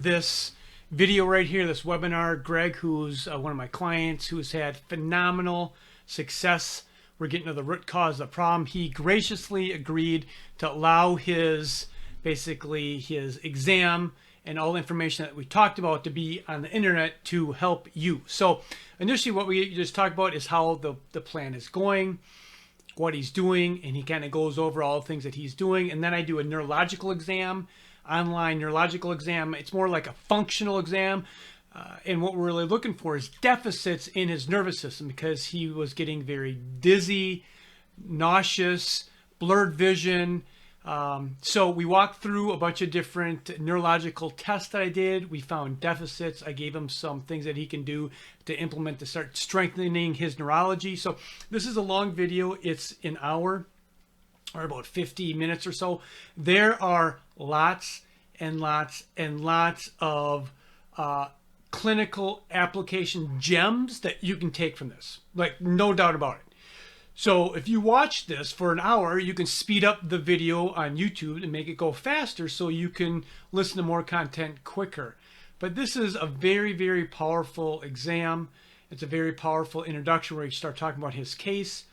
This video right here, this webinar, Greg, who's one of my clients, who's had phenomenal success. We're getting to the root cause of the problem. He graciously agreed to allow his exam and all the information that we talked about to be on the internet to help you. So initially what we just talked about is how the plan is going, what he's doing, and he kind of goes over all the things that he's doing. And then I do a neurological exam, online neurological exam. It's more like a functional exam. And what we're really looking for is deficits in his nervous system, because he was getting very dizzy, nauseous, blurred vision. So we walked through a bunch of different neurological tests that I did. We found deficits. I gave him some things that he can do to implement to start strengthening his neurology. So this is a long video. It's an hour or about 50 minutes or so. There are lots and lots and lots of clinical application gems that you can take from this, like no doubt about it. So if you watch this for an hour, you can speed up the video on YouTube and make it go faster so you can listen to more content quicker. But this is a very, very powerful exam. It's a very powerful introduction where you start talking about his case.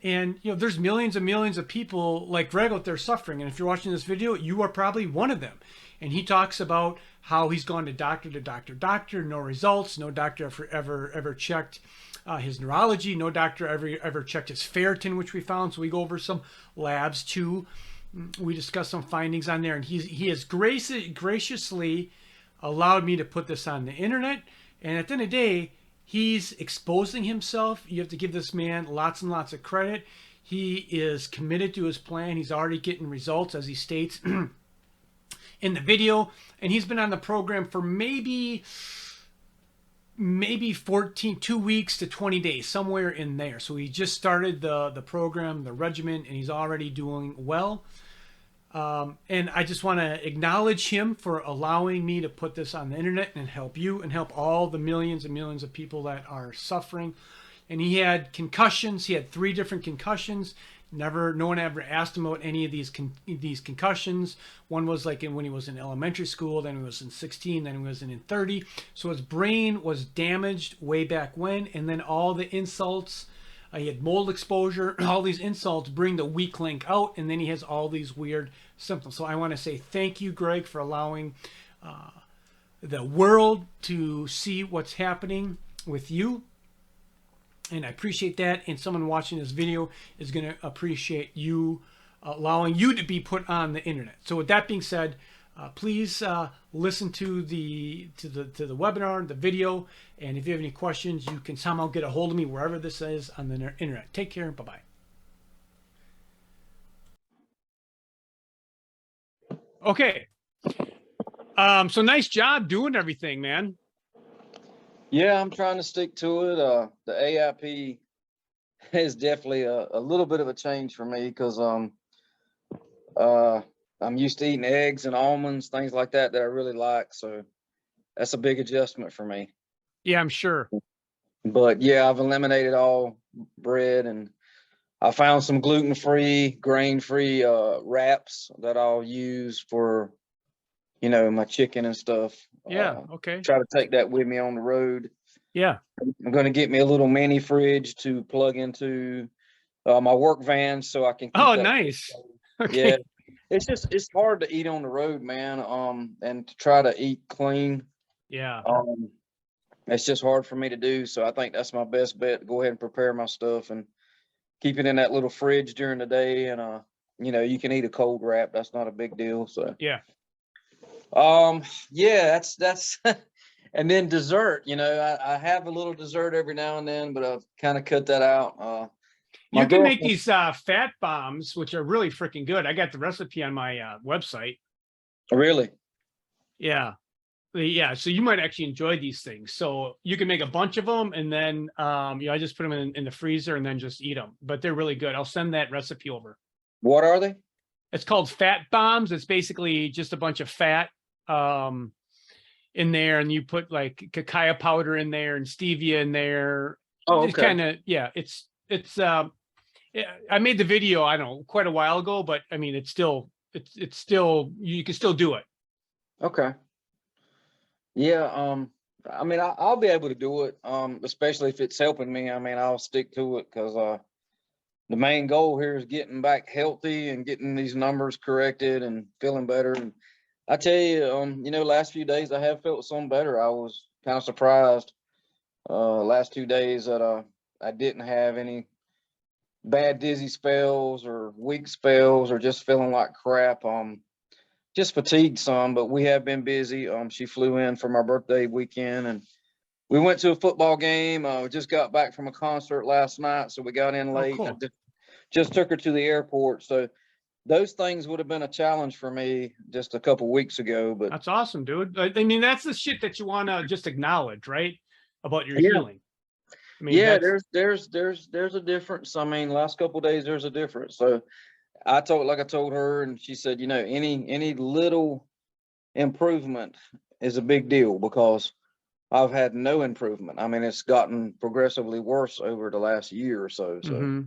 And there's millions and millions of people like Greg out there suffering. And if you're watching this video, you are probably one of them. And he talks about how he's gone to doctor, no results. No doctor ever checked his neurology. No doctor ever checked his ferritin, which we found. So we go over some labs too. We discuss some findings on there. And he has graciously allowed me to put this on the internet. And at the end of the day, he's exposing himself. You have to give this man lots and lots of credit. He is committed to his plan. He's already getting results, as he states in the video. And he's been on the program for maybe 2 weeks to 20 days, somewhere in there. So he just started the program, the regimen, and he's already doing well. And I just want to acknowledge him for allowing me to put this on the internet and help you and help all the millions and millions of people that are suffering. And he had concussions. He had 3 different concussions. No one ever asked him about any of these concussions. One was like when he was in elementary school, then he was in 16, then he was in 30. So his brain was damaged way back when. And then all the insults, he had mold exposure, all these insults bring the weak link out, and then he has all these weird symptoms. So I want to say thank you, Greg, for allowing the world to see what's happening with you. And I appreciate that. And someone watching this video is going to appreciate you allowing you to be put on the internet. So with that being said, please listen to the webinar, the video, and if you have any questions, you can somehow get a hold of me wherever this is on the internet. Take care. Bye-bye. Okay. So nice job doing everything, man. Yeah, I'm trying to stick to it. The AIP is definitely a little bit of a change for me because I'm used to eating eggs and almonds, things like that I really like. So that's a big adjustment for me. Yeah, I'm sure. But yeah, I've eliminated all bread, and I found some gluten-free, grain-free wraps that I'll use for, my chicken and stuff. Yeah, okay. Try to take that with me on the road. Yeah. I'm going to get me a little mini fridge to plug into my work van so I can keep Oh, nice. Okay. Yeah. It's hard to eat on the road, man. And to try to eat clean. Yeah. It's just hard for me to do. So I think that's my best bet, to go ahead and prepare my stuff and keep it in that little fridge during the day. And, you can eat a cold wrap. That's not a big deal. So, yeah. Yeah, that's, and then dessert, I have a little dessert every now and then, but I've kind of cut that out. You can make these fat bombs, which are really freaking good. I got the recipe on my website. Really? Yeah. Yeah. So you might actually enjoy these things. So you can make a bunch of them, and then, I just put them in the freezer and then just eat them. But they're really good. I'll send that recipe over. What are they? It's called fat bombs. It's basically just a bunch of fat in there, and you put like cacao powder in there and stevia in there. Oh, okay. It's kind of, yeah, it's I made the video, I don't know, quite a while ago, but I mean, it's still, you can still do it. Okay. Yeah, I mean, I'll be able to do it, especially if it's helping me. I mean, I'll stick to it because the main goal here is getting back healthy and getting these numbers corrected and feeling better. And I tell you, last few days I have felt some better. I was kind of surprised last 2 days that I didn't have any bad dizzy spells or weak spells or just feeling like crap. Just fatigued some, but we have been busy. She flew in for my birthday weekend and we went to a football game. Just got back from a concert last night, so we got in Oh, late. cool. Just took her to the airport. So those things would have been a challenge for me just a couple weeks ago. But That's awesome, dude. I mean, that's the shit that you want to just acknowledge, right? About your yeah, healing. I mean, yeah, that's there's a difference. I mean, last couple of days there's a difference. So I told her, and she said, any little improvement is a big deal because I've had no improvement. I mean, it's gotten progressively worse over the last year or so. So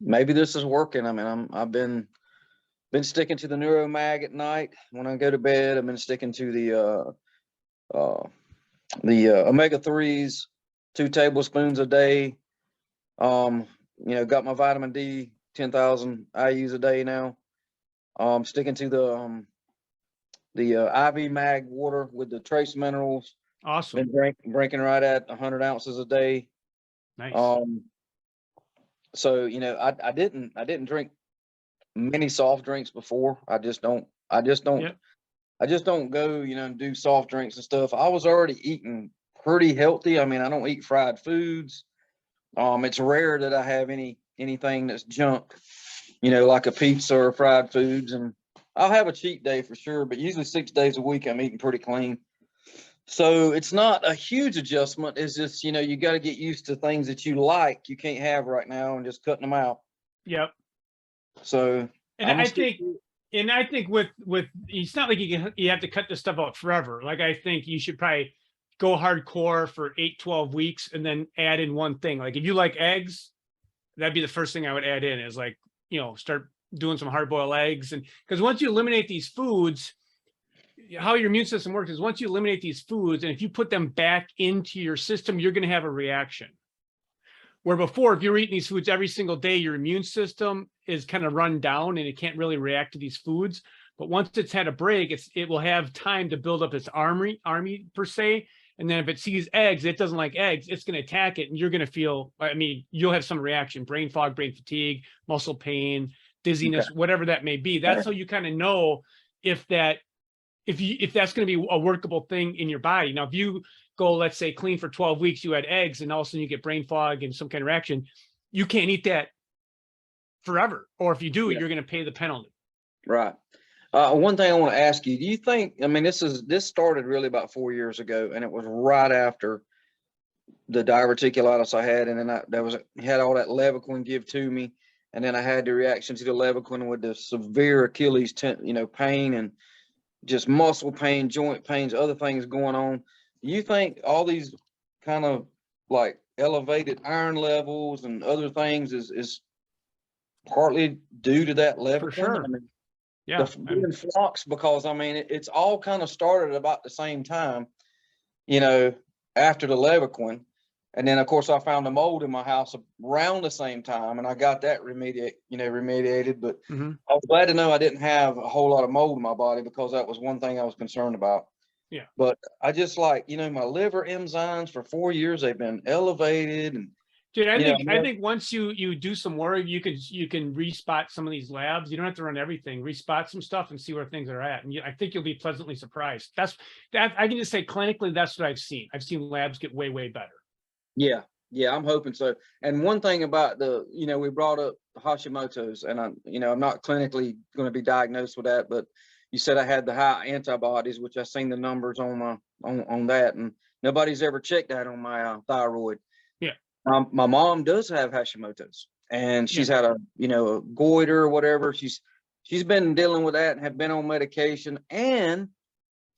maybe this is working. I mean, I've been sticking to the neuro mag at night when I go to bed. I've been sticking to the omega-3s, 2 tablespoons a day. Got my vitamin D, 10,000 IUs a day now. Sticking to the IV mag water with the trace minerals. awesome. Been drinking right at 100 ounces a day. Nice. So I didn't drink many soft drinks before. I just don't Yep. I just don't go, and do soft drinks and stuff. I was already eating pretty healthy. I mean, I don't eat fried foods. It's rare that I have anything that's junk, like a pizza or fried foods. And I'll have a cheat day for sure, but usually 6 days a week I'm eating pretty clean. So it's not a huge adjustment. It's just, you got to get used to things that you can't have right now and just cutting them out. Yep. So And I think with it's not like you have to cut this stuff out forever. Like, I think you should probably go hardcore for 8-12 weeks and then add in one thing. Like, if you like eggs, that'd be the first thing I would add in, is like, start doing some hard-boiled eggs. And because once you eliminate these foods, how your immune system works is once you eliminate these foods, and if you put them back into your system, you're going to have a reaction. Where before, if you're eating these foods every single day, your immune system is kind of run down and it can't really react to these foods. But once it's had a break, it will have time to build up its army per se. And then if it sees eggs, it doesn't like eggs, it's going to attack it. And you're going to feel, I mean, you'll have some reaction: brain fog, brain fatigue, muscle pain, dizziness, whatever that may be. That's how you kind of know if that's going to be a workable thing in your body. Now, if you go, let's say, clean for 12 weeks, you had eggs, and all of a sudden you get brain fog and some kind of reaction, you can't eat that forever. Or if you do, you're going to pay the penalty. Right. One thing I want to ask you, do you think, I mean, this started really about 4 years ago, and it was right after the diverticulitis I had, and then I had all that 𝗲𝗂𝗃 give to me, and then I had the reaction to the 𝗲𝗃 with the severe Achilles pain and just muscle pain, joint pains, other things going on. Do you think all these kind of like elevated iron levels and other things is partly due to that 𝗲𝗃? For sure. I mean, Yeah. the flux, because I mean, it's all kind of started about the same time, after the 𝗲𝗃. And then of course I found a mold in my house around the same time, and I got that remediated. But I was glad to know I didn't have a whole lot of mold in my body, because that was one thing I was concerned about. Yeah. But I just my liver enzymes for 4 years, they've been elevated. And dude, I think once you do some work, you can respot some of these labs. You don't have to run everything. Respot some stuff and see where things are at, and I think you'll be pleasantly surprised. That I can just say clinically, that's what I've seen. I've seen labs get way better. Yeah, I'm hoping so. And one thing about we brought up Hashimoto's, and I'm not clinically going to be diagnosed with that, but you said I had the high antibodies, which I've seen the numbers on that, and nobody's ever checked that on my thyroid. Yeah. My mom does have Hashimoto's, and she's had a goiter or whatever. She's been dealing with that and have been on medication, and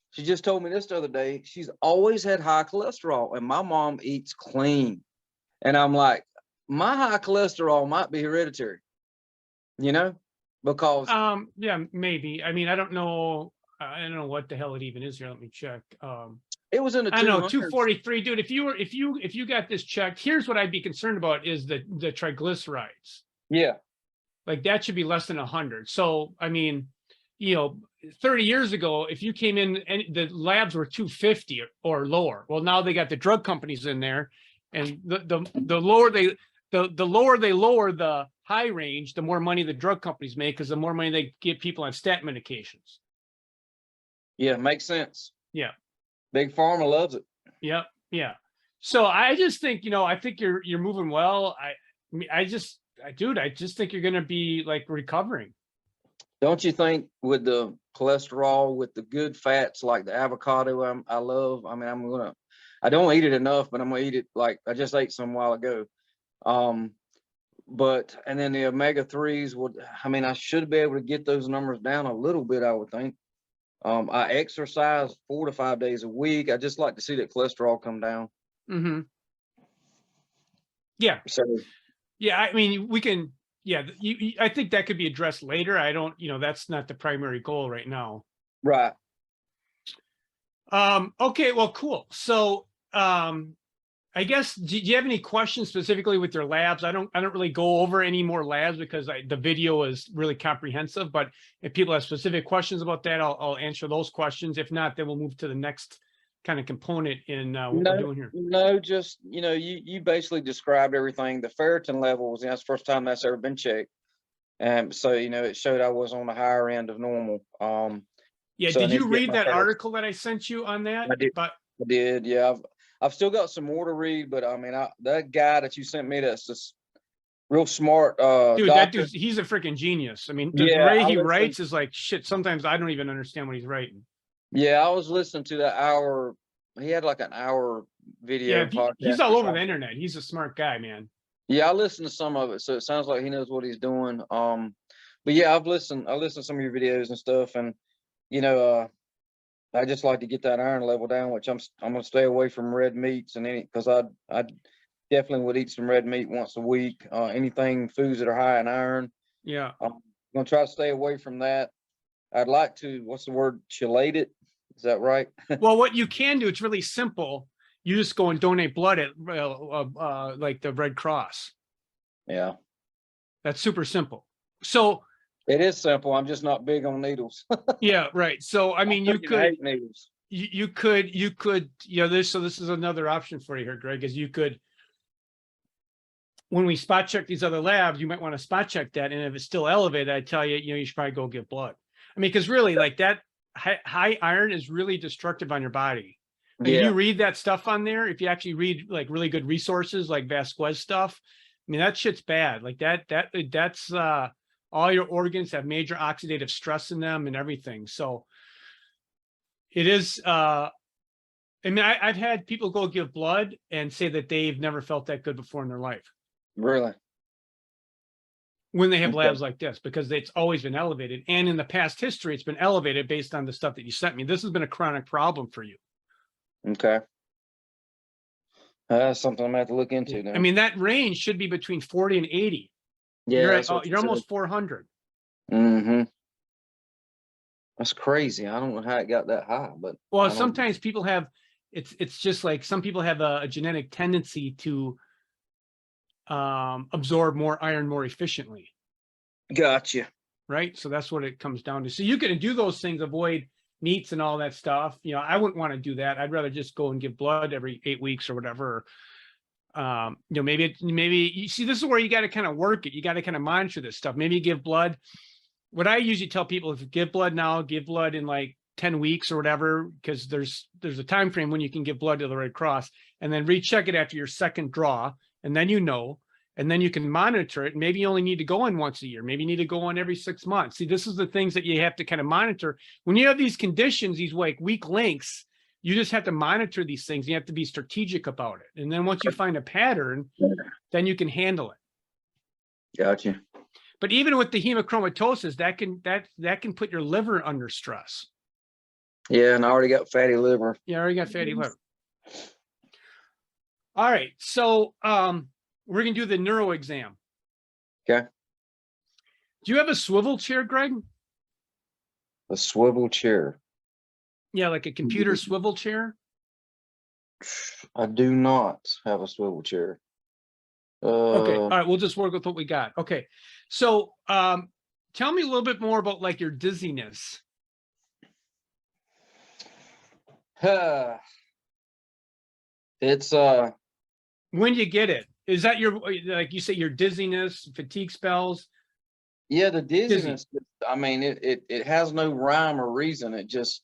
she just told me this the other day, she's always had high cholesterol, and my mom eats clean. And I'm like, my high cholesterol might be hereditary, because yeah, maybe. I mean, I don't know. I don't know what the hell it even is here. Let me check. It was in the I know 200s. 243, dude. If you got this checked, here's what I'd be concerned about is the triglycerides. Yeah. Like that should be less than 100. So I mean, 30 years ago, if you came in and the labs were 250 or lower, well, now they got the drug companies in there, and the lower they lower the high range, the more money the drug companies make, because the more money they give people on statin medications. Yeah, makes sense. Yeah. Big Pharma loves it. Yep. Yeah. So I just think, I think you're moving well. I just think you're going to be like recovering. Don't you think with the cholesterol, with the good fats like the avocado I love, I mean, I don't eat it enough, but I'm gonna eat it. Like I just ate some a while ago. And then the omega-3s I should be able to get those numbers down a little bit, I would think. I exercise 4 to 5 days a week. I just like to see that cholesterol come down. Mm-hmm. Yeah. So yeah, I mean, we can. Yeah, I think that could be addressed later. I don't, that's not the primary goal right now. right. Okay, well, cool. So, I guess, do you have any questions specifically with your labs? I don't really go over any more labs because the video is really comprehensive, but if people have specific questions about that, I'll answer those questions. If not, then we'll move to the next kind of component in what we're doing here. No, just, you basically described everything. The ferritin levels, that's the first time that's ever been checked. And so, it showed I was on the higher end of normal. Yeah, so did you read that article that I sent you on that? I did, yeah. I've still got some more to read, but I mean, that guy that you sent me, that's just real smart. Dude, doctor. that dude, he's a freaking genius. I mean, the way he writes is like shit. Sometimes I don't even understand what he's writing. Yeah, I was listening to that hour. He had like an hour video. Yeah, he's all over the internet. He's a smart guy, man. Yeah, I listened to some of it, so it sounds like he knows what he's doing. But yeah, I listened to some of your videos and stuff, and I just like to get that iron level down, which I'm gonna stay away from red meats and because I definitely would eat some red meat once a week. Foods that are high in iron. Yeah, I'm gonna try to stay away from that. I'd like to, what's the word, chelate it? Is that right? Well, what you can do, it's really simple. You just go and donate blood at like the Red Cross. Yeah. That's super simple. So it is simple. I'm just not big on needles. Yeah, right. So I mean, you could needles. You could this is another option for you here, Greg, is you could, when we spot check these other labs, you might want to spot check that, and if it's still elevated, I tell you, you should probably go get blood. I mean, because really, like that high iron is really destructive on your body. Like, if you read that stuff on there, if you actually read like really good resources like Vasquez stuff, I mean, that shit's bad. Like that's all your organs have major oxidative stress in them and everything. So it is, I mean, I've had people go give blood and say that they've never felt that good before in their life. Really? When they have labs like this, because it's always been elevated. And in the past history, it's been elevated based on the stuff that you sent me. This has been a chronic problem for you. Okay. That's something I'm gonna have to look into now. I mean, that range should be between 40 and 80. Yeah, you're almost 400. Mm-hmm. That's crazy. I don't know how it got that high, but well, sometimes people have, it's just like some people have a genetic tendency to absorb more iron more efficiently. Gotcha. Right. So that's what it comes down to. So you can do those things, avoid meats and all that stuff. I wouldn't want to do that. I'd rather just go and give blood every 8 weeks or whatever. Maybe you see, this is where you got to kind of work it. You got to kind of monitor this stuff. Maybe you give blood. What I usually tell people is give blood now, give blood in like 10 weeks or whatever, because there's a time frame when you can give blood to the Red Cross, and then recheck it after your second draw, and then and then you can monitor it. Maybe you only need to go in once a year. Maybe you need to go in every 6 months. See, this is the things that you have to kind of monitor. When you have these conditions, these like weak links, you just have to monitor these things. You have to be strategic about it. And then once you find a pattern, then you can handle it. Gotcha. But even with the hemochromatosis, that can put your liver under stress. Yeah, and I already got fatty liver. Yeah, I already got fatty liver. All right, so we're gonna do the neuro exam. Okay. Do you have a swivel chair, Greg? A swivel chair. Yeah, like a computer swivel chair. I do not have a swivel chair. Okay, all right, we'll just work with what we got. Okay, so tell me a little bit more about like your dizziness. It's When you get it, is that your, like you say, your dizziness, fatigue spells? yeah, the dizziness. I mean, it has no rhyme or reason. It just,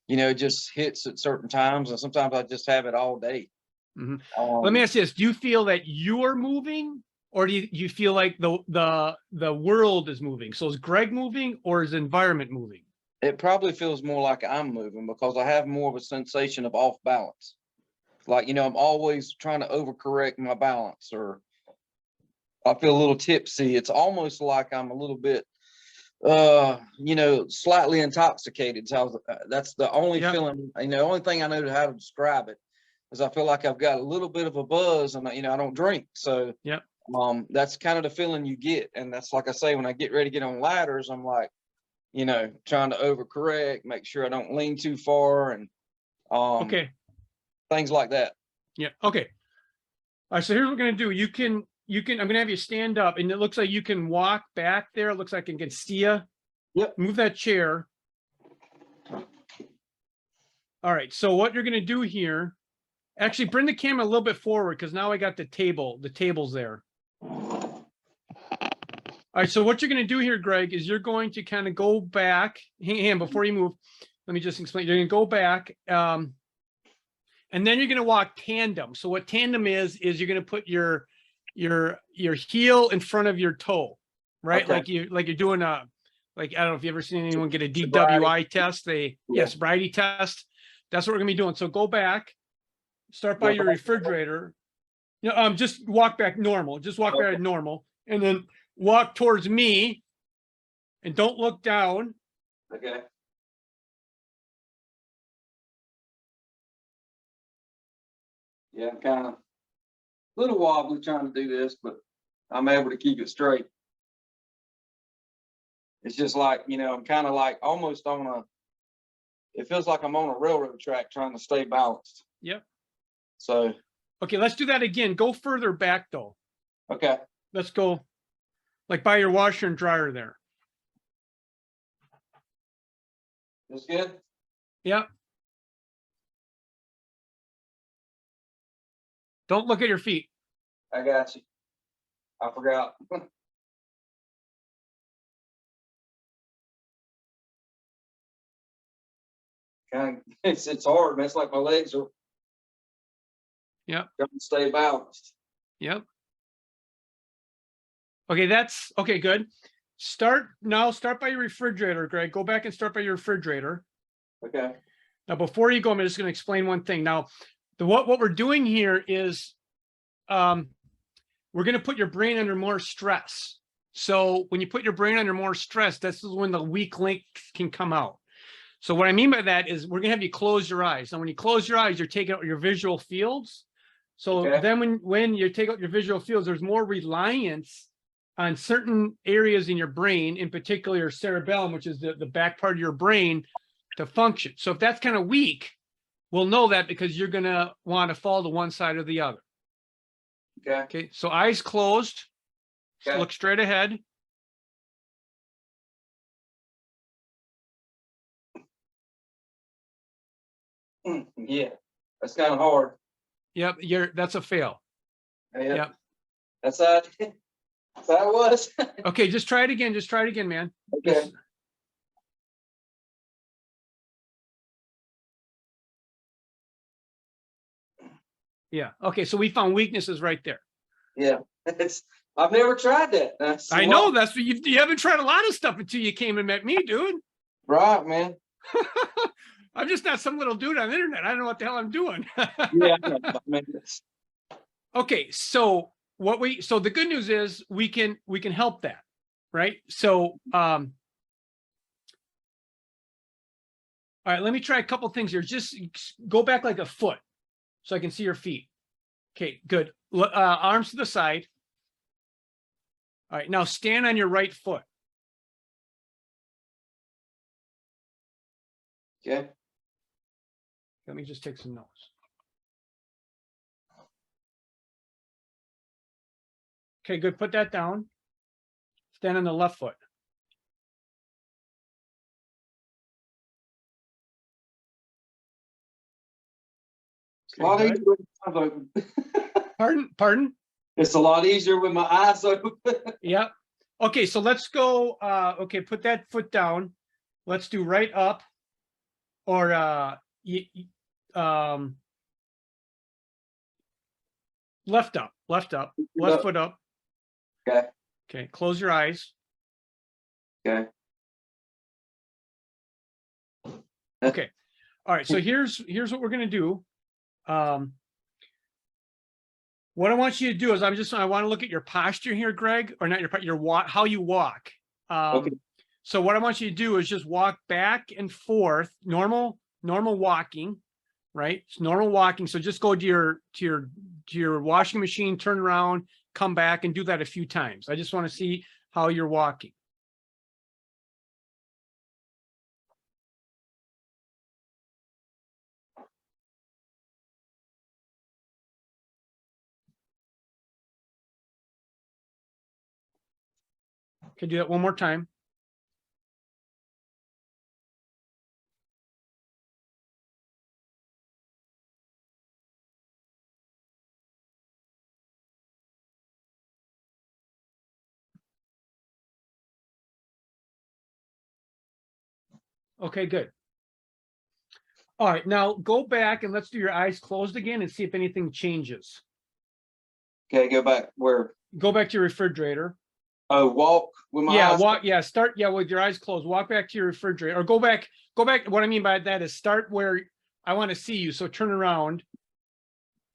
you know, it just hits at certain times, and sometimes I just have it all day. Let me ask you this: do you feel that you are moving, or do you feel like the world is moving? So is Greg moving, or is the environment moving? It probably feels more like I'm moving because I have more of a sensation of off balance. Like, you know, I'm always trying to overcorrect my balance, or I feel a little tipsy. It's almost like I'm a little bit, you know, slightly intoxicated. So that's the only feeling, you know, the only thing I know how to describe it is I feel like I've got a little bit of a buzz, and, you know, I don't drink. So, that's kind of the feeling you get. And that's, like I say, when I get ready to get on ladders, I'm like, you know, trying to overcorrect, make sure I don't lean too far, and things like that. Yeah. Okay. All right. So here's what we're gonna do. You can. I'm gonna have you stand up, and it looks like you can walk back there. It looks like I can see you. Yep. Move that chair. All right. So what you're gonna do here, actually, bring the camera a little bit forward because now I got the table. The table's there. All right. So what you're gonna do here, Greg, is you're going to kind of go back. Hang on, before you move, let me just explain. You're gonna go back. And then you're going to walk tandem. So what tandem is you're going to put your heel in front of your toe, right? Like you're doing a, like, I don't know if you ever seen anyone get a DWI test. Sobriety test. That's what we're going to be doing. So go back, start by your refrigerator. You know, just walk back normal. Just walk back normal, and then walk towards me, and don't look down. Okay. Yeah, I'm kind of a little wobbly trying to do this, but I'm able to keep it straight. It's just like, you know, I'm kind of like almost on it feels like I'm on a railroad track trying to stay balanced. Yep. So. Okay, let's do that again. Go further back though. Okay. Let's go like by your washer and dryer there. That's good? Yep. Don't look at your feet. I got you. I forgot. It's hard, man. It's like my legs are trying to stay balanced. Yep. Okay, that's okay, good. Start by your refrigerator, Greg. Go back and start by your refrigerator. Okay. Now, before you go, I'm just going to explain one thing. Now, what we're doing here is we're going to put your brain under more stress. So when you put your brain under more stress, this is when the weak link can come out. So what I mean by that is we're going to have you close your eyes. Now, when you close your eyes, you're taking out your visual fields. So then when you take out your visual fields, there's more reliance on certain areas in your brain, in particular your cerebellum, which is the back part of your brain, to function. So if that's kind of weak, we'll know that because you're going to want to fall to one side or the other. Okay. So eyes closed. Okay. Look straight ahead. Yeah, that's kind of hard. Yep. That's a fail. Yep. That's how it was. Okay. Just try it again. Just try it again, man. Okay. Yeah. Okay. So we found weaknesses right there. Yeah. I've never tried that. I know that's what you haven't tried a lot of stuff until you came and met me, dude. Right, man. I'm just not some little dude on the internet. I don't know what the hell I'm doing. Yeah. Okay. So the good news is we can help that. Right. So, all right, let me try a couple things here. Just go back like a foot so I can see your feet. Okay, good. Arms to the side. All right, now stand on your right foot. Okay. Let me just take some notes. Okay, good. Put that down. Stand on the left foot. It's a lot Okay, easier with my eyes open. Pardon? It's a lot easier with my eyes open. Yeah. Okay, so let's go. Okay, put that foot down. Let's do right up, or left up, left foot up. Okay. Okay, close your eyes. Okay. Okay. All right. So here's what we're gonna do. What I want you to do is I want to look at your posture here, Greg, or not your walk, how you walk. Okay. So what I want you to do is just walk back and forth, normal walking, right? It's normal walking. So just go to your washing machine, turn around, come back, and do that a few times. I just want to see how you're walking. Okay, do that one more time. Okay, good. All right, now go back and let's do your eyes closed again and see if anything changes. Okay, go back where? Go back to your refrigerator. Oh, walk with my eyes. Walk. Yeah, start. Yeah, with your eyes closed. Walk back to your refrigerator, or go back. What I mean by that is start where I want to see you. So turn around,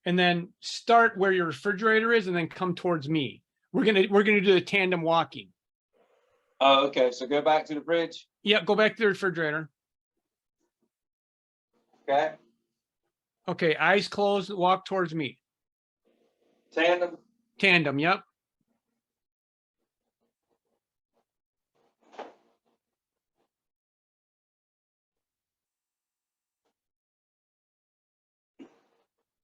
and then start where your refrigerator is, and then come towards me. We're gonna do the tandem walking. Oh, okay. So go back to the fridge. Yeah, go back to the refrigerator. Okay. Okay, eyes closed. Walk towards me. Tandem. Yep.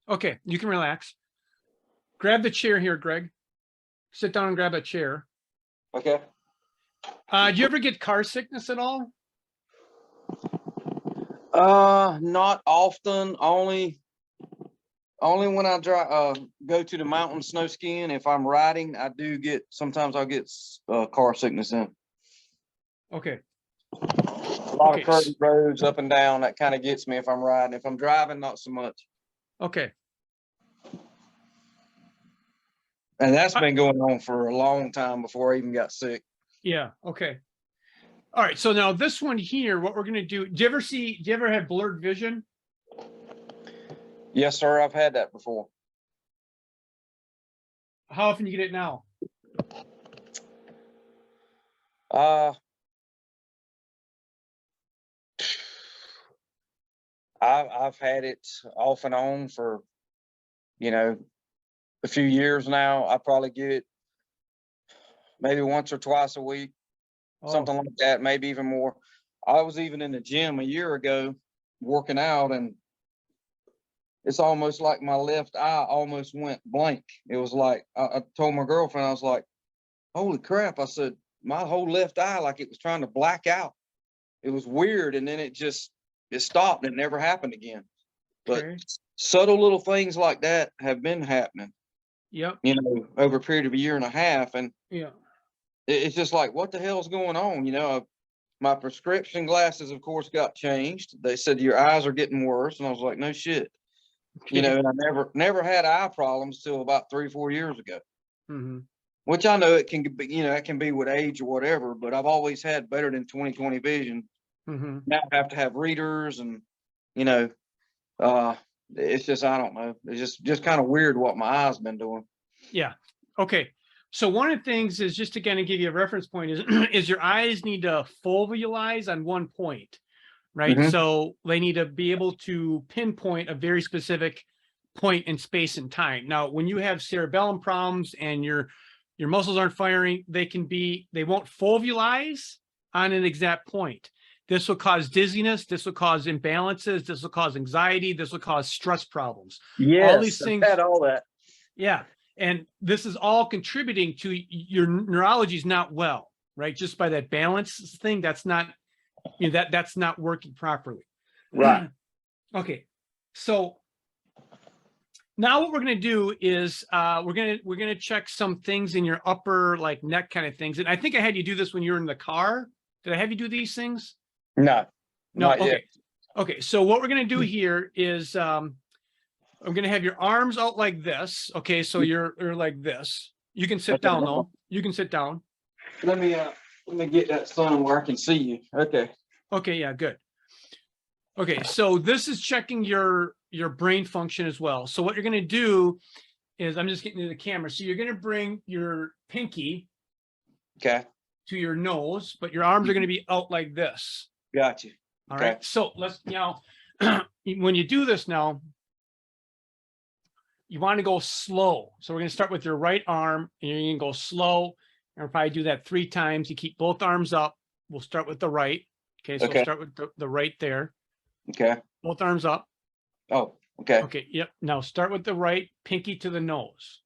Okay, you can relax. Grab the chair here, Greg. Sit down and grab a chair. Okay. Do you ever get car sickness at all? Not often. Only when I go to the mountain snow skiing. If I'm riding, sometimes I'll get car sickness in. Okay. A lot of curvy roads up and down, that kind of gets me if I'm riding. If I'm driving, not so much. Okay. And that's been going on for a long time before I even got sick. Yeah. Okay. All right. So now this one here, what we're going to do, do you ever have blurred vision? Yes, sir. I've had that before. How often do you get it now? I've had it off and on for, a few years now. I probably get it maybe once or twice a week, something like that, maybe even more. I was even in the gym a year ago working out, and it's almost like my left eye almost went blank. It was like, I told my girlfriend, I was like, holy crap. I said, my whole left eye, like it was trying to black out. It was weird. And then it stopped. It never happened again. But subtle little things like that have been happening. Yep. Over a period of a year and a half. And yeah, it's just like, what the hell's going on? My prescription glasses, of course, got changed. They said your eyes are getting worse. And I was like, no shit. And I never had eye problems till about 3 or 4 years ago. Mm-hmm. Which I know it can be, it can be with age or whatever, but I've always had better than 20/20 vision. Mm-hmm. Now I have to have readers, and it's just, I don't know. It's just kind of weird what my eyes been doing. Yeah. Okay. So one of the things is, just to kind of give you a reference point, is your eyes need to fovealize on one point, right? Mm-hmm. So they need to be able to pinpoint a very specific point in space and time. Now, when you have cerebellum problems and your muscles aren't firing, they won't fovealize on an exact point. This will cause dizziness. This will cause imbalances. This will cause anxiety. This will cause stress problems. Yes, All these things. I've had all that. Yeah. And this is all contributing to your neurology is not well, right? Just by that balance thing, that's not, you know, that's not working properly. Right. Okay. So now what we're going to do is we're going to check some things in your upper like neck kind of things. And I think I had you do this when you were in the car. Did I have you do these things? No. No. Not Okay. yet. Okay. So what we're going to do here is I'm going to have your arms out like this. Okay. So you're like this. You can sit down though. You can sit down. Let me get that sun where I can see you. Okay. Okay. Yeah. Good. Okay. So this is checking your brain function as well. So what you're going to do is I'm just getting to the camera. So you're going to bring your pinky Okay. to your nose, but your arms are going to be out like this. Got you. All Okay. right. So let's now, when you do this now, you want to go slow. So we're going to start with your right arm and you're going to go slow. And we'll probably do that 3 times. You keep both arms up. We'll start with the right. Okay. So Okay. we'll start with the right there. Okay. Both arms up. Oh, okay. Okay. Yep. Now start with the right, pinky to the nose.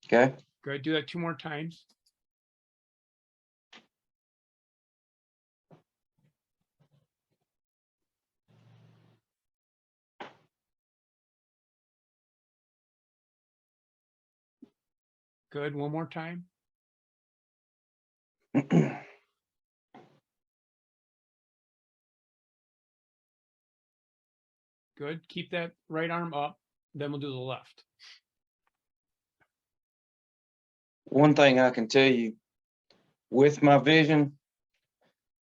Okay. Good. Do that 2 more times. Good. 1 more time. Good. Keep that right arm up. Then we'll do the left. One thing I can tell you with my vision,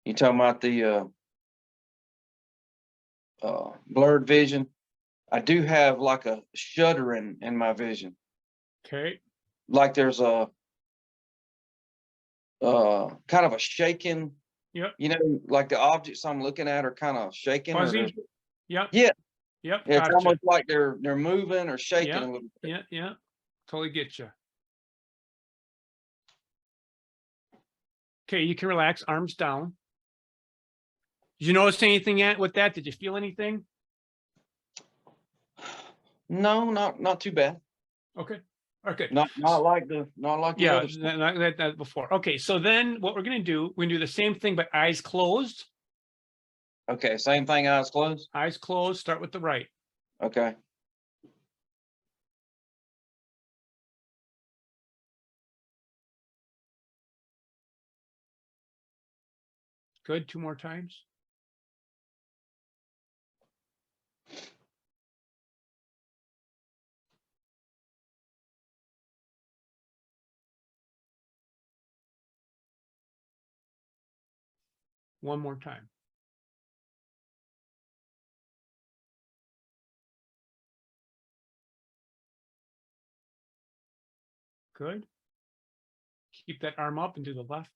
you talking about the blurred vision. I do have like a shuddering in my vision. Okay. Like there's a kind of a shaking. Yep. You know, like the objects I'm looking at are kind of shaking. Fuzzy. Yep. Yeah. Yep. It's Gotcha. almost like they're moving or shaking a little bit. Yeah. Yeah. Totally get you. Okay. You can relax. Arms down. Did you notice anything yet with that? Did you feel anything? No, not too bad. Okay. Okay. Not like the Yeah, other stuff. that before. Okay, so then what we're gonna do, we're gonna do the same thing, but eyes closed. Okay, same thing, eyes closed. Eyes closed. Start with the right. Okay. Good. 2 more times. One more time. Good. Keep that arm up and do the left.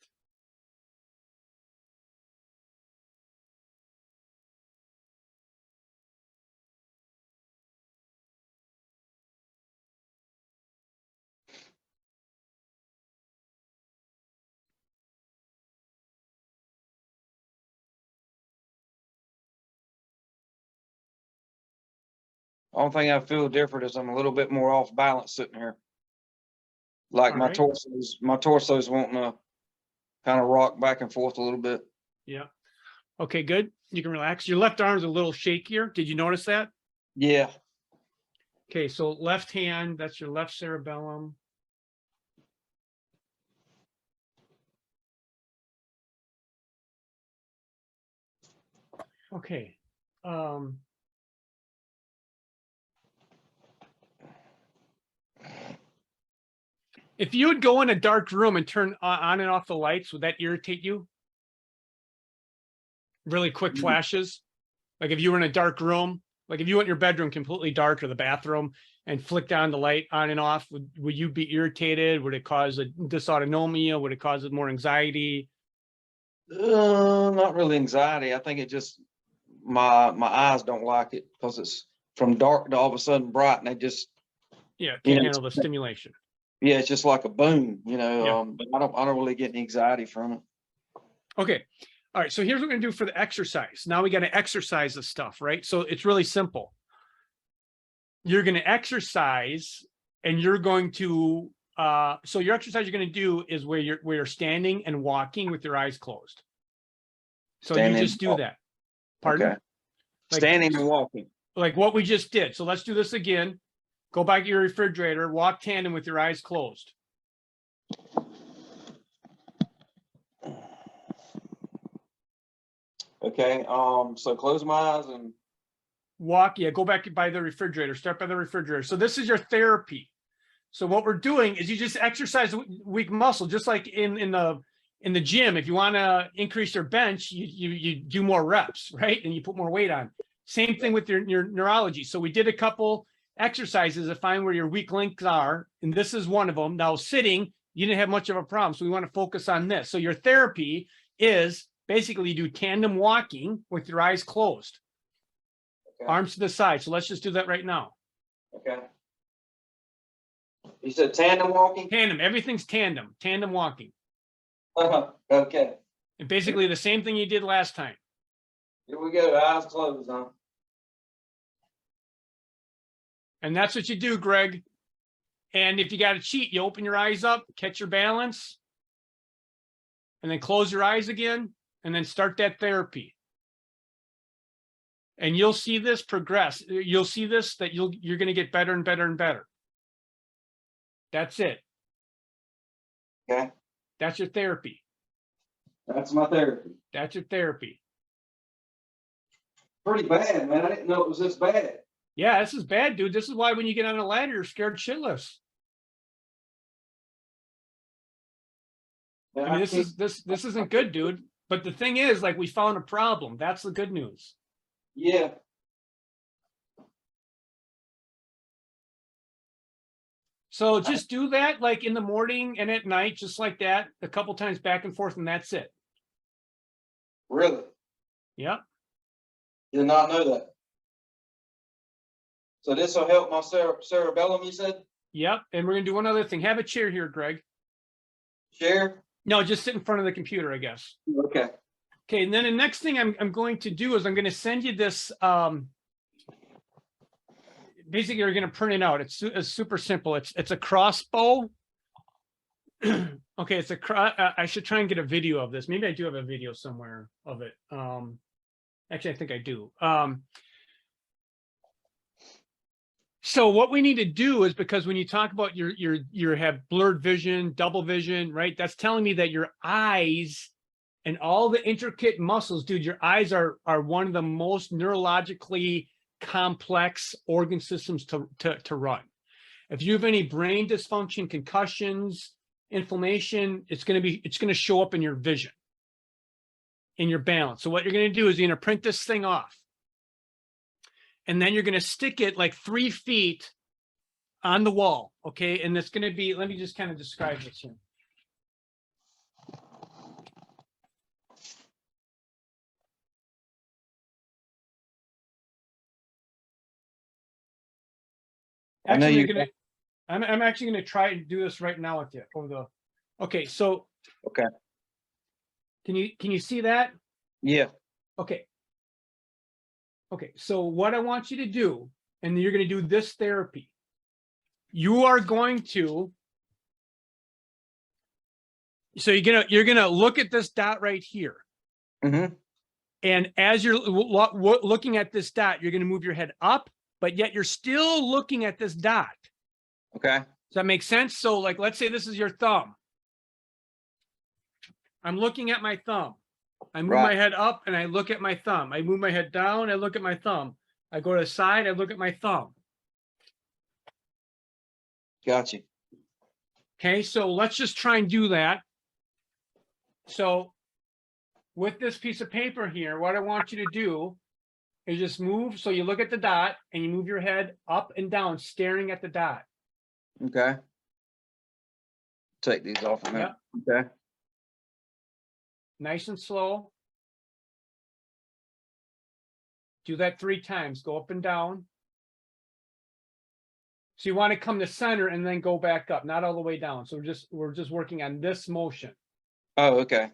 Only thing I feel different is I'm a little bit more off balance sitting here. Like All my right. torso's wanting to kind of rock back and forth a little bit. Yeah. Okay, good. You can relax. Your left arm's a little shakier. Did you notice that? Yeah. Okay, so left hand, that's your left cerebellum. Okay. If you would go in a dark room and turn on and off the lights, would that irritate you? Really quick flashes? Like if you were in a dark room, like if you went in your bedroom completely dark or the bathroom and flicked on the light on and off, would you be irritated? Would it cause a dysautonomia? Would it cause more anxiety? Not really anxiety. I think it just my eyes don't like it because it's from dark to all of a sudden bright, and they just Yeah, can't handle the stimulation. Yeah, it's just like a boom, you know. Yeah. But I don't really get any anxiety from it. Okay. All right. So here's what we're going to do for the exercise. Now we got to exercise the stuff, right? So it's really simple. You're going to exercise and you're going to, so your exercise you're going to do is where you're standing and walking with your eyes closed. So Standing you just do that. Pardon? Okay. Standing and walking. Like what we just did. So let's do this again. Go back to your refrigerator, walk tandem with your eyes closed. Okay. So close my eyes and Walk, yeah, go back by the refrigerator, start by the refrigerator. So this is your therapy. So what we're doing is you just exercise weak muscle, just like in the gym. If you want to increase your bench, you do more reps, right? And you put more weight on. Same thing with your neurology. So we did a couple exercises to find where your weak links are, and this is one of them. Now sitting, you didn't have much of a problem, so we want to focus on this. So your therapy is basically you do tandem walking with your eyes closed. okay. Arms to the side. So let's just do that right now. Okay. You said tandem walking? Tandem. Everything's tandem. Tandem walking. Okay. And basically the same thing you did last time. Here we go. Eyes closed, huh? And that's what you do, Greg. And if you got to cheat, you open your eyes up, catch your balance, and then close your eyes again, and then start that therapy. And you'll see this progress. You'll see this, that you're going to get better and better and better. That's it. Okay. That's your therapy. That's my therapy. That's your therapy. Pretty bad, man. I didn't know it was this bad. Yeah, this is bad, dude. This is why when you get on a ladder, you're scared shitless. Man, I mean, this isn't good, dude. But the thing is, like, we found a problem. That's the good news. Yeah. So just do that, like in the morning and at night, just like that, a couple times back and forth, and that's it. Really? Yep. Did not know that. So this will help my cerebellum, you said? Yep. And we're gonna do one other thing. Have a chair here, Greg. Chair? No, just sit in front of the computer, I guess. Okay. Okay. And then the next thing I'm going to do is I'm going to send you this. Basically, you're going to print it out. It's super simple. It's a crossbow. Okay, I should try and get a video of this. Maybe I do have a video somewhere of it. Actually, I think I do. So what we need to do is, because when you talk about you have blurred vision, double vision, right? That's telling me that your eyes and all the intricate muscles, dude, your eyes are one of the most neurologically complex organ systems to run. If you have any brain dysfunction, concussions, inflammation, it's going to show up in your vision, in your balance. So what you're going to do is you're going to print this thing off. And then you're going to stick it like 3 feet on the wall. Okay. And it's going to be, let me just kind of describe this here. Actually, I'm actually going to try and do this right now with you over the. Okay. So. Okay. Can you see that? Yeah. Okay. Okay, so what I want you to do, and you're going to do this therapy, you are going to, so you're gonna look at this dot right here. Mm-hmm. And as you're looking at this dot, you're going to move your head up, but yet you're still looking at this dot. Okay. Does that make sense? So like, let's say this is your thumb. I'm looking at my thumb. I move my head up and I look at my thumb. I move my head down, I look at my thumb. I go to the side, I look at my thumb. Gotcha. Okay, so let's just try and do that. So with this piece of paper here, what I want you to do is just move. So you look at the dot and you move your head up and down, staring at the dot. Okay. Take these off a minute. Yep. Okay. Nice and slow. Do that 3 times. Go up and down. So you want to come to center and then go back up, not all the way down. So we're just working on this motion. Oh, okay.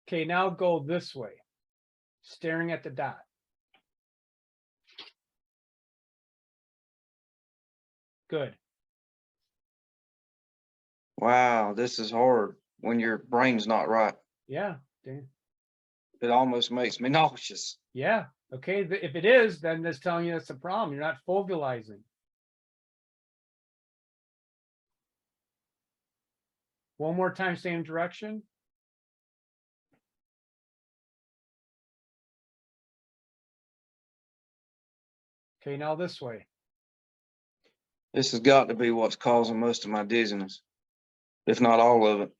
Okay, now go this way, staring at the dot. Good. Wow, this is hard when your brain's not right. Yeah. Dan. It almost makes me nauseous. Yeah. Okay. If it is, then that's telling you that's a problem. You're not fovealizing. One more time, same direction. Okay, now this way. This has got to be what's causing most of my dizziness, if not all of it.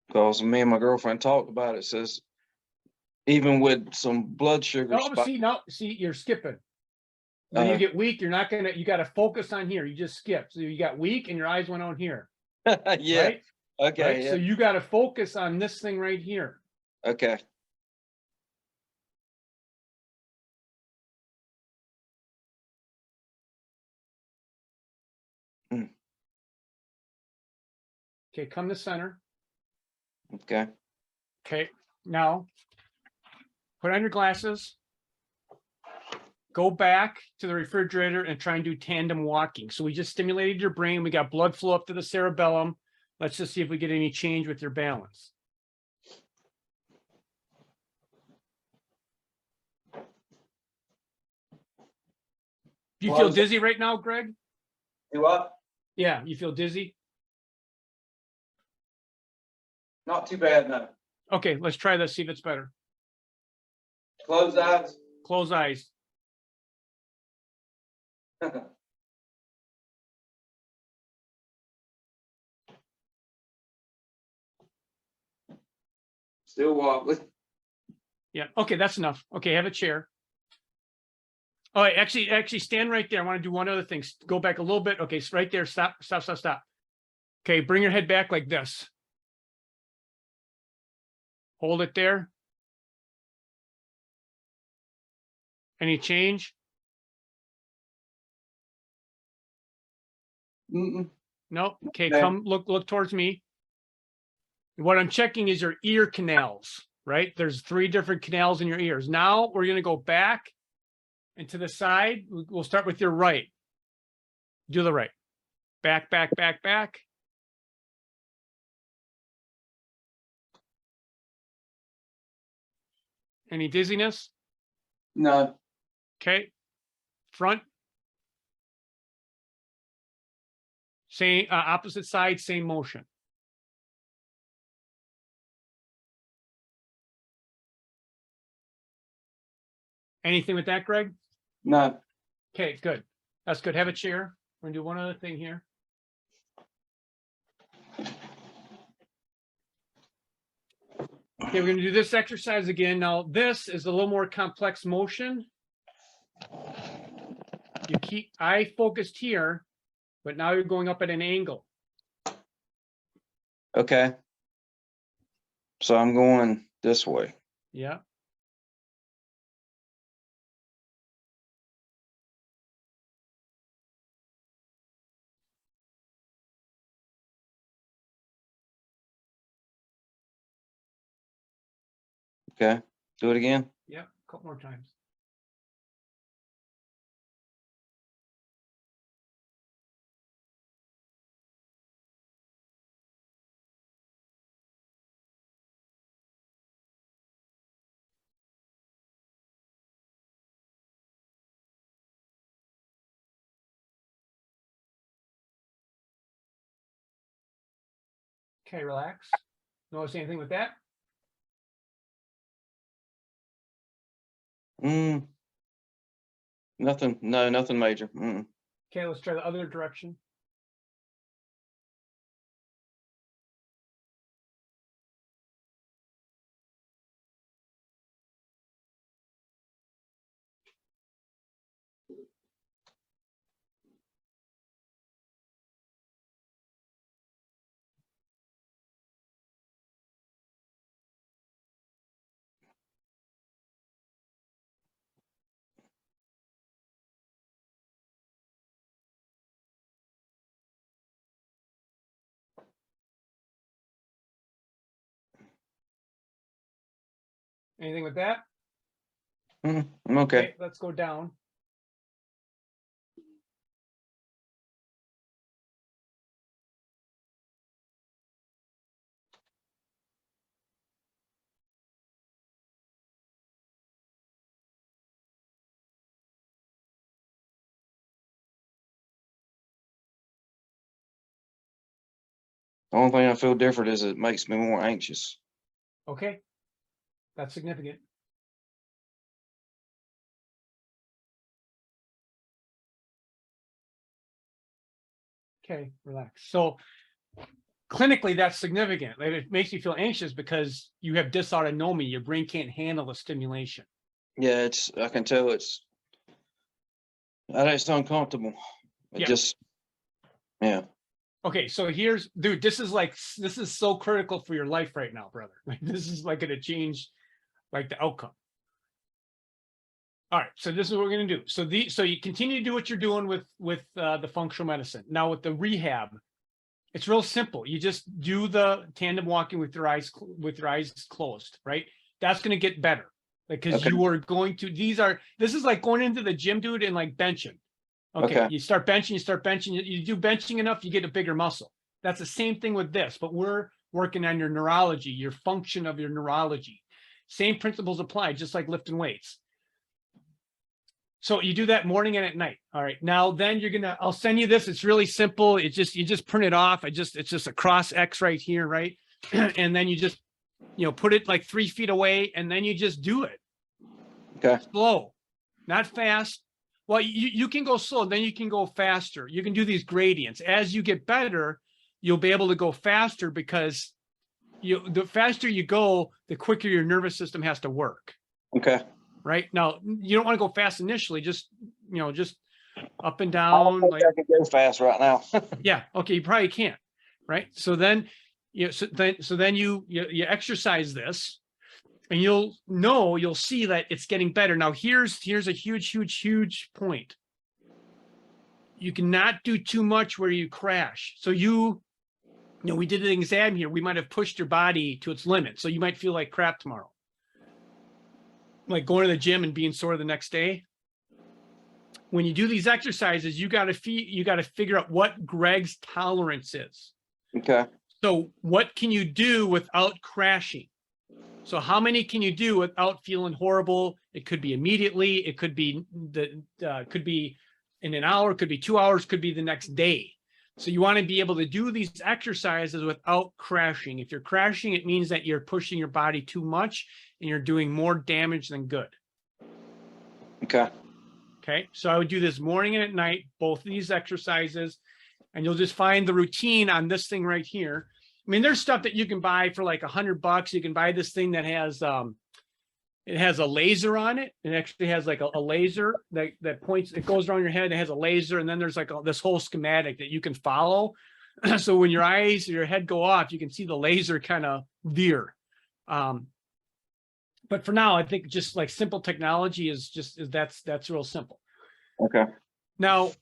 Because me and my girlfriend talked about it. Says even with some blood sugar No, see, you're skipping. When you get weak, you're not gonna. You got to focus on here. You just skip. So you got weak, and your eyes went on here. yeah. Right? Okay. Right? Yeah. So you got to focus on this thing right here. Okay. Okay, come to center. Okay. Okay, now put on your glasses. Go back to the refrigerator and try and do tandem walking. So we just stimulated your brain. We got blood flow up to the cerebellum. Let's just see if we get any change with your balance. Do you feel dizzy right now, Greg? Do what? Yeah, you feel dizzy? Not too bad, no. Okay, let's try this, see if it's better. Close eyes. Close eyes. Still wobbly. Yeah, okay, that's enough. Okay, have a chair. All right, actually stand right there. I want to do one other thing. Go back a little bit. Okay, right there. Stop. Okay, bring your head back like this. Hold it there. Any change? No. Okay, No. come look towards me. What I'm checking is your ear canals, right? There's 3 different canals in your ears. Now we're going to go back and to the side. We'll start with your right. Do the right. Back. Any dizziness? No. Okay. Front. Same opposite side, same motion. Anything with that, Greg? No. Okay, good. That's good. Have a chair. We're gonna do one other thing here. Okay, we're gonna do this exercise again. Now, this is a little more complex motion. You keep eye focused here, but now you're going up at an angle. Okay. So I'm going this way. Yeah. Okay. Do it again. Yeah, a couple more times. Okay, relax. Notice anything with that? Nothing. No, nothing major. Okay, let's try the other direction. Anything with that? I'm okay. Let's go down. The only thing I feel different is it makes me more anxious. Okay, that's significant. Okay, relax. So clinically, that's significant. Like, it makes you feel anxious because you have dysautonomia. Your brain can't handle the stimulation. Yeah, I can tell it's uncomfortable. It just, yeah. Okay, so here's, dude, this is so critical for your life right now, brother. Like, this is like going to change like the outcome. All right, so this is what we're going to do. So you continue to do what you're doing with the functional medicine. Now with the rehab, it's real simple. You just do the tandem walking with your eyes closed, right? That's going to get better because you are going to. This is like going into the gym, dude, and like benching. Okay. You start benching. You do benching enough, you get a bigger muscle. That's the same thing with this, but we're working on your neurology, your function of your neurology. Same principles apply, just like lifting weights. So you do that morning and at night. All right. Now then I'll send you this. It's really simple. You just print it off. It's just a cross X right here, right? And then you just, put it like 3 feet away, and then you just do it. Okay. Slow, not fast. Well, you can go slow, then you can go faster. You can do these gradients. As you get better, you'll be able to go faster because the faster you go, the quicker your nervous system has to work. Okay. Right now, you don't want to go fast initially. Just up and down. I can go fast right now. Yeah. Okay. You probably can't. Right. So then, you exercise this, and you'll see that it's getting better. Now here's a huge point. You cannot do too much where you crash. So we did an exam here. We might have pushed your body to its limit. So you might feel like crap tomorrow. Like going to the gym and being sore the next day. When you do these exercises, you got to figure out what Greg's tolerance is. Okay. So what can you do without crashing? So how many can you do without feeling horrible? It could be immediately. It could be could be in an hour. Could be 2 hours. Could be the next day. So you want to be able to do these exercises without crashing. If you're crashing, it means that you're pushing your body too much and you're doing more damage than good. Okay. Okay. So I would do this morning and at night, both of these exercises, and you'll just find the routine on this thing right here. I mean, there's stuff that you can buy for like $100. You can buy this thing that has, it has a laser on it. It actually has like a laser that points, it goes around your head. It has a laser. And then there's like this whole schematic that you can follow. So when your eyes or your head go off, you can see the laser kind of veer. But for now, I think just like simple technology that's real simple. Okay. Now,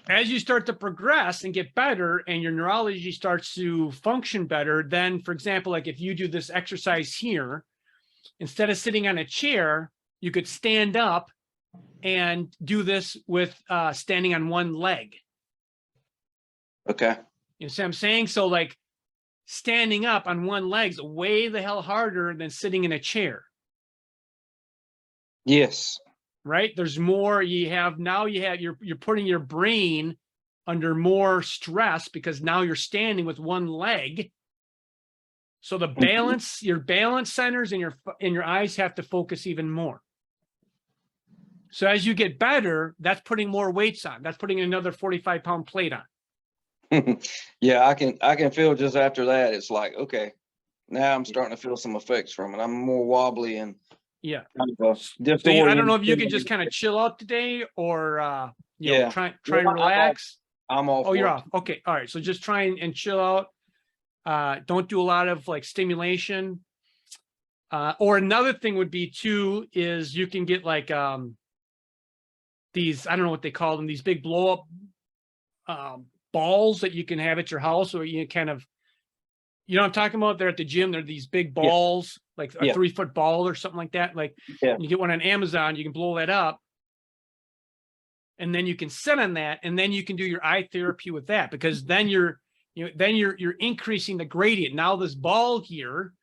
as you start to progress and get better and your neurology starts to function better, then, for example, like if you do this exercise here, instead of sitting on a chair, you could stand up and do this with standing on one leg. Okay. You see what I'm saying? So like standing up on one leg is way the hell harder than sitting in a chair. Yes. Right? There's more you're putting your brain under more stress because now you're standing with one leg. So the balance, your balance centers and your eyes have to focus even more. So as you get better, that's putting more weights on. That's putting another 45-pound plate on. Yeah, I can feel just after that. It's like, okay, now I'm starting to feel some effects from it. I'm more wobbly and yeah. Kind of I don't know if you can just kind of chill out today or try and relax. I'm off. Oh, you're off. Okay, all right. So just try and chill out. Don't do a lot of like stimulation. Or another thing would be too is you can get like these, I don't know what they call them, these big blow up balls that you can have at your house, or you kind of You know what I'm talking about? They're at the gym. They're these big balls, like a Yeah. 3-foot ball or something like that. Like Yeah. you get one on Amazon, you can blow that up. And then you can sit on that, and then you can do your eye therapy with that, because then you're increasing the gradient. Now this ball here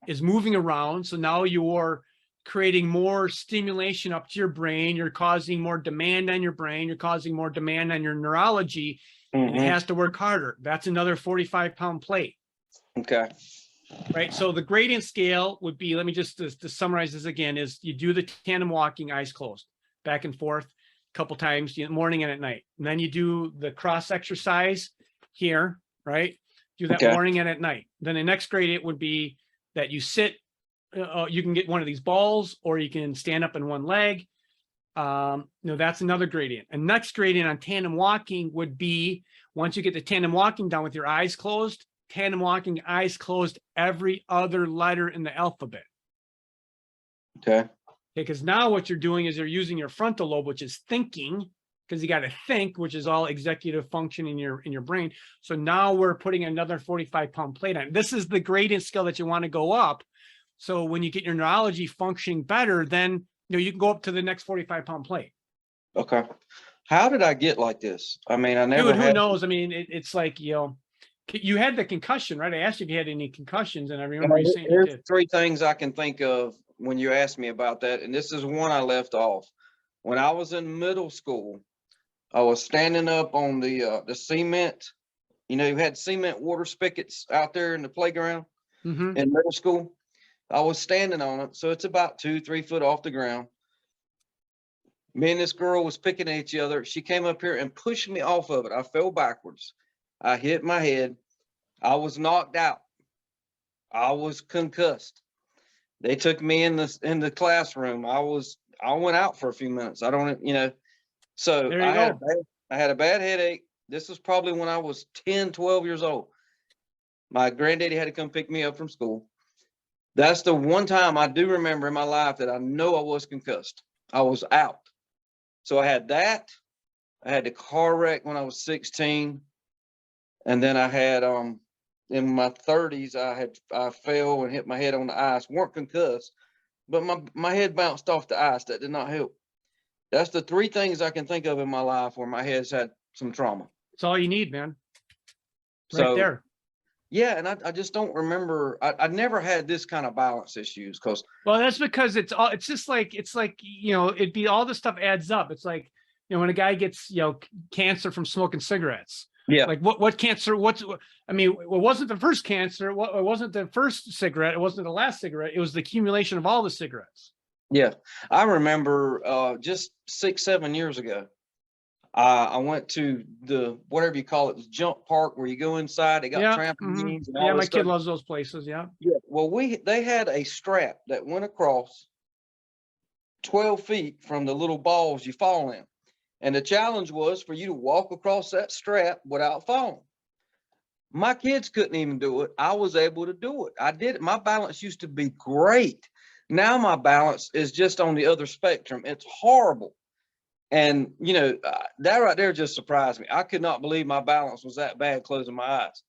is moving around. So now you're creating more stimulation up to your brain. You're causing more demand on your brain. You're causing more demand on your neurology. And it has to work harder. That's another 45-pound plate. Okay. Right. So the gradient scale would be, let me just to summarize this again, is you do the tandem walking, eyes closed, back and forth a couple times, morning and at night. And then you do the cross exercise here, right? Do that morning and at night. Then the next gradient would be that you sit, you can get one of these balls, or you can stand up in one leg. That's another gradient. And next gradient on tandem walking would be, once you get the tandem walking down with your eyes closed, tandem walking, eyes closed, every other letter in the alphabet. Okay. Because now what you're doing is you're using your frontal lobe, which is thinking, because you got to think, which is all executive function in your brain. So now we're putting another 45-pound plate on. This is the gradient scale that you want to go up. So when you get your neurology functioning better, then you can go up to the next 45-pound plate. Okay. How did I get like this? I mean, I never. Dude, who knows? I mean, it's like, you had the concussion, right? I asked you if you had any concussions, and I remember you saying you did. 3 things I can think of when you asked me about that, and this is one I left off. When I was in middle school, I was standing up on the cement. You had cement water spigots out there in the playground in middle school. I was standing on it, so it's about 2-3 foot off the ground. Me and this girl was picking at each other. She came up here and pushed me off of it. I fell backwards. I hit my head. I was knocked out. I was concussed. They took me in the classroom. I went out for a few minutes. I don't, so I had a bad headache. This was probably when I was 10, 12 years old. My granddaddy had to come pick me up from school. That's the one time I do remember in my life that I know I was concussed. I was out. So I had that. I had the car wreck when I was 16. And then I had, in my 30s, I fell and hit my head on the ice. Weren't concussed, but my head bounced off the ice. That did not help. That's the 3 things I can think of in my life where my head's had some trauma. That's all you need, man. Right there. Yeah, and I just don't remember. I never had this kind of balance issues because. Well, that's because it's like it'd be all this stuff adds up. It's like when a guy gets cancer from smoking cigarettes. Yeah. Like what cancer? It wasn't the first cancer. It wasn't the first cigarette. It wasn't the last cigarette. It was the accumulation of all the cigarettes. Yeah, I remember just 6-7 years ago. I went to the whatever you call it, the jump park where you go inside. They got trampolines. And all my this kid stuff. loves those places. Yeah. Yeah. Well, they had a strap that went across 12 feet from the little balls you fall in. And the challenge was for you to walk across that strap without falling. My kids couldn't even do it. I was able to do it. I did it. My balance used to be great. Now my balance is just on the other spectrum. It's horrible. And, that right there just surprised me. I could not believe my balance was that bad closing my eyes.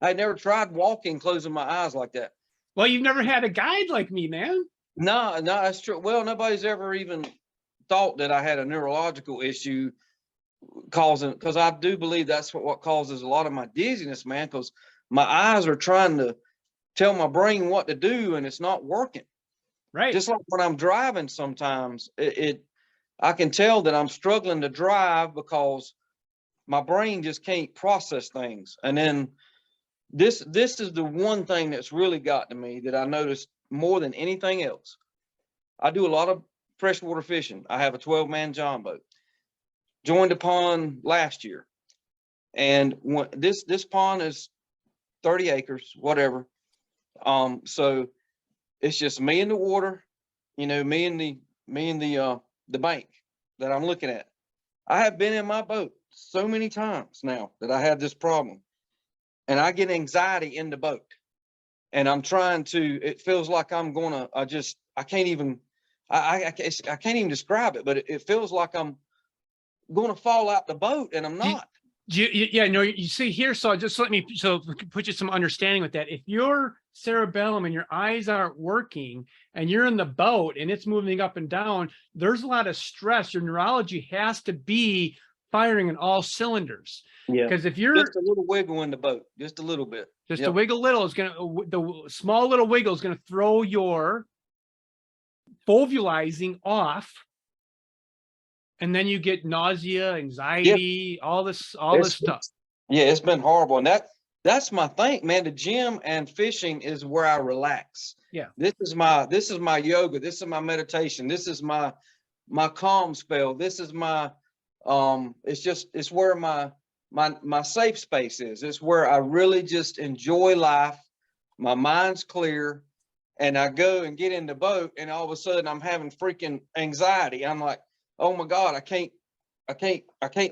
I had never tried walking, closing my eyes like that. Well, you've never had a guide like me, man. No, that's true. Well, nobody's ever even thought that I had a neurological issue because I do believe that's what causes a lot of my dizziness, man, because my eyes are trying to tell my brain what to do and it's not working. Right. Just like when I'm driving sometimes, I can tell that I'm struggling to drive because my brain just can't process things. And then this is the one thing that's really got to me that I noticed more than anything else. I do a lot of freshwater fishing. I have a 12-man john boat. Joined a pond last year. And this pond is 30 acres, whatever. So it's just me in the water, me and the bank that I'm looking at. I have been in my boat so many times now that I have this problem, and I get anxiety in the boat, and I'm trying to. It feels like I'm gonna. I can't even. I can't even describe it, but it feels like I'm gonna fall out the boat, and I'm not. Yeah, no, you see here, so just let me put you some understanding with that. If your cerebellum and your eyes aren't working and you're in the boat and it's moving up and down, there's a lot of stress. Your neurology has to be firing in all cylinders. Yeah. Because if you're Just a little wiggle in the boat, just a little bit. just Yep. a wiggle little is the small little wiggle is gonna throw your fulvulizing off. And then you get nausea, anxiety, all this stuff. Yeah, it's been horrible. And that's my thing, man. The gym and fishing is where I relax. Yeah. This is my yoga. This is my meditation. This is my calm spell. This is my it's where my safe space is. It's where I really just enjoy life. My mind's clear. And I go and get in the boat, and all of a sudden I'm having freaking anxiety. I'm like, oh my God, I can't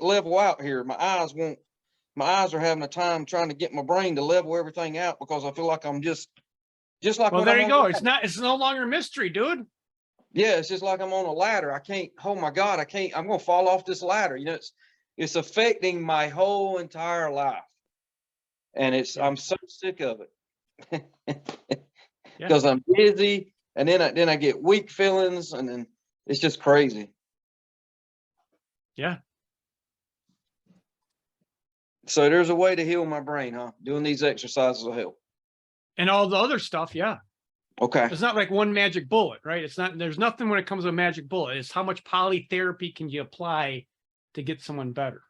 level out here. My eyes are having a time trying to get my brain to level everything out because I feel like I'm just like. Well, there you go. It's no longer a mystery, dude. Yeah, it's just like I'm on a ladder. I can't. Oh my God, I'm gonna fall off this ladder. You know, it's affecting my whole entire life, and I'm so sick of it because I'm busy, and then I get weak feelings, and then it's just crazy. Yeah. So there's a way to heal my brain, huh? Doing these exercises will help. And all the other stuff, yeah. Okay. It's not like one magic bullet, right? There's nothing when it comes to a magic bullet. It's how much polytherapy can you apply to get someone better.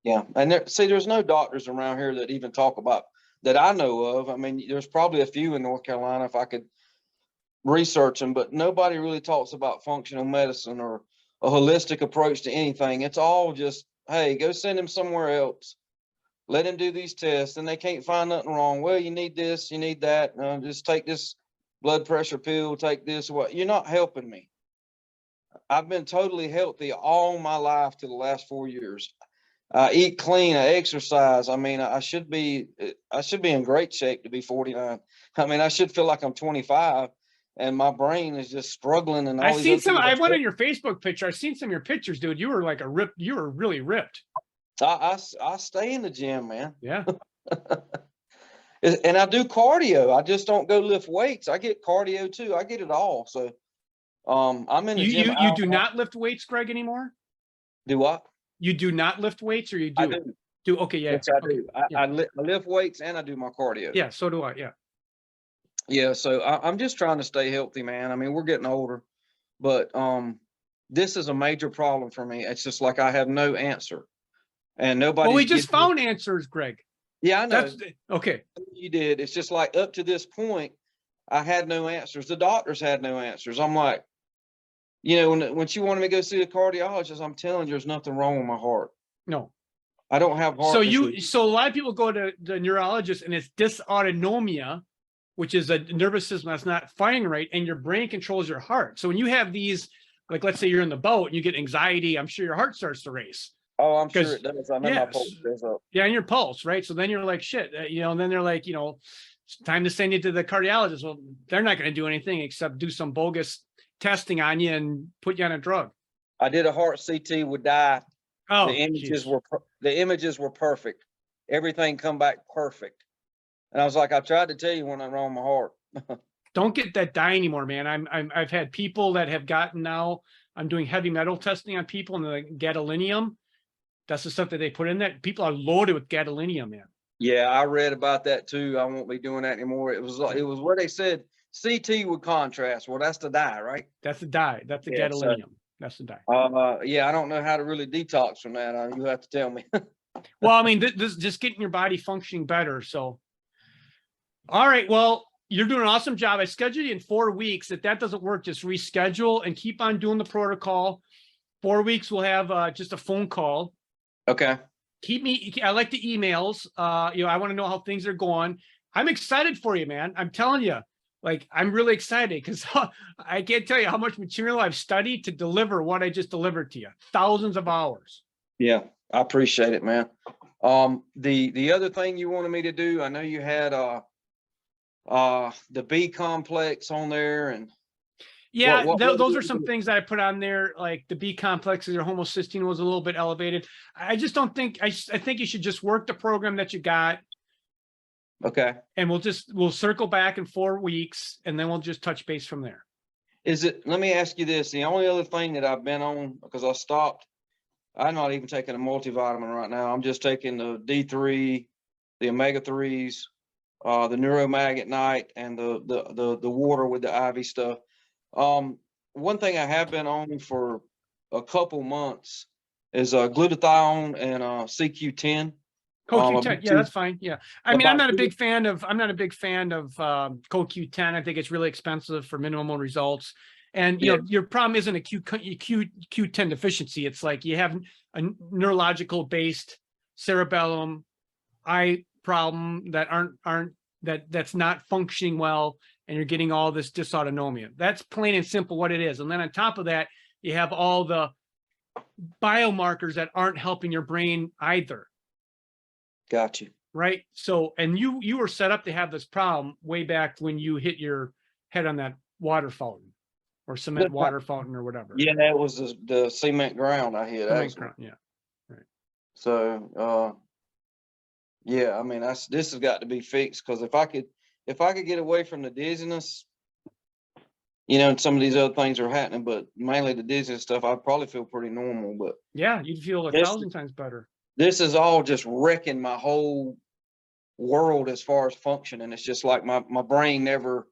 Yeah. And there's no doctors around here that even talk about that I know of. I mean, there's probably a few in North Carolina if I could research them, but nobody really talks about functional medicine or a holistic approach to anything. It's all just, hey, go send him somewhere else. Let him do these tests, and they can't find nothing wrong. Well, you need this, you need that. Just take this blood pressure pill, take this. What? You're not helping me. I've been totally healthy all my life to the last 4 years. I eat clean, I exercise. I mean, I should be in great shape to be 49. I mean, I should feel like I'm 25. And my brain is just struggling. And I went on your Facebook picture. I've seen some of your pictures, dude. You were like you were really ripped. I stay in the gym, man. Yeah. And I do cardio. I just don't go lift weights. I get cardio too. I get it all. So I'm in the gym. You do not lift weights, Greg, anymore? Do what? You do not lift weights, or you do? I do. Okay, yeah. Yes, I do. I lift weights and I do my cardio. Yeah, so do I, yeah. Yeah, so I'm just trying to stay healthy, man. I mean, we're getting older, but this is a major problem for me. It's just like I have no answer, and nobody. Well, we just found answers, Greg. Yeah, I know. That's okay. You did. It's just like up to this point, I had no answers. The doctors had no answers. I'm like, you know, when she wanted me to go see a cardiologist, I'm telling you, there's nothing wrong with my heart. No, I don't have heart. So a lot of people go to the neurologist, and it's dysautonomia, which is a nervous system that's not firing right, and your brain controls your heart. So when you have these, like, let's say you're in the boat and you get anxiety, I'm sure your heart starts to race. Oh, I'm sure it does. I know my pulse goes up. Yeah, and your pulse, right? So then you're like, shit, you know, and then they're like, you know, it's time to send you to the cardiologist. Well, they're not going to do anything except do some bogus testing on you and put you on a drug. I did a heart CT with dye. Oh, the images were perfect. Everything come back perfect. And I was like, I tried to tell you when I'm wrong with my heart. Don't get that dye anymore, man. I've had people that have gotten now. I'm doing heavy metal testing on people, and the gadolinium. That's the stuff that they put in there. People are loaded with gadolinium, man. Yeah, I read about that too. I won't be doing that anymore. It was where they said CT with contrast. Well, that's the dye, right? That's the dye. That's the gadolinium. So, that's the dye. Yeah, I don't know how to really detox from that. You have to tell me. Well, I mean, this just getting your body functioning better. So, all right. Well, you're doing an awesome job. I scheduled you in 4 weeks. If that doesn't work, just reschedule and keep on doing the protocol. 4 weeks, we'll have just a phone call. Okay. I like the emails. You know, I want to know how things are going. I'm excited for you, man. I'm telling you, like, I'm really excited because I can't tell you how much material I've studied to deliver what I just delivered to you. Thousands of hours. Yeah, I appreciate it, man. The other thing you wanted me to do, I know you had the B complex on there, and Yeah, what those do are I some do? things that I put on there, like the B complexes or homocysteine was a little bit elevated. I just don't think, I think you should just work the program that you got, Okay. and we'll circle back in 4 weeks, and then we'll just touch base from there. Let me ask you this, the only other thing that I've been on, because I stopped, I'm not even taking a multivitamin right now. I'm just taking the D3, the omega-3s, the Neuromag at night, and the water with the IV stuff. One thing I have been on for a couple months is glutathione and CQ10. CoQ10, yeah, that's fine. Yeah, I mean, I'm about not a big fan of CoQ10. I think it's really expensive for minimal results. And you Yeah. know, your problem isn't a Q10 deficiency. It's like you have a neurological based cerebellum eye problem that that's not functioning well, and you're getting all this dysautonomia. That's plain and simple what it is. And then on top of that, you have all the biomarkers that aren't helping your brain either. Got you. Right. So, and you were set up to have this problem way back when you hit your head on that water fountain or cement water fountain or whatever. Yeah, that was the cement ground I hit. Cement Actually. ground, yeah. Right. So, yeah, I mean, this has got to be fixed, because if I could get away from the dizziness, you know, and some of these other things are happening, but mainly the dizziness stuff, I'd probably feel pretty normal. But Yeah, you'd feel 1,000 times better. this is all just wrecking my whole world as far as functioning. It's just like my brain never,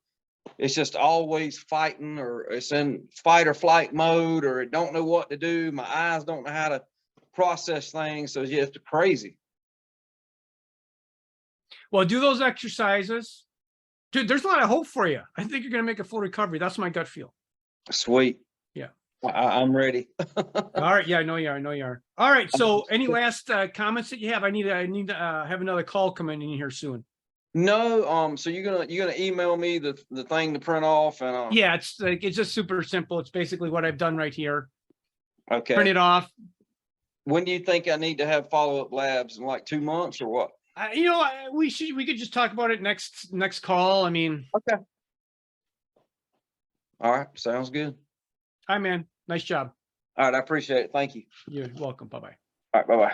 it's just always fighting, or it's in fight or flight mode, or it don't know what to do. My eyes don't know how to process things. So it's just crazy. Well, do those exercises. Dude, there's a lot of hope for you. I think you're going to make a full recovery. That's my gut feel. Sweet. Yeah. I'm ready. All right. Yeah, I know you are. I know you are. All right. So any last comments that you have? I need to have another call coming in here soon. No, so you're gonna email me the thing to print off, and Yeah, it's like, it's just super simple. It's basically what I've done right here. okay. Print it off. When do you think I need to have follow-up labs, in like 2 months or what? You know, we could just talk about it next call. I mean, Okay. All right, sounds good. hi man, nice job. All right, I appreciate it. Thank you. You're welcome. Bye-bye. All right, bye-bye.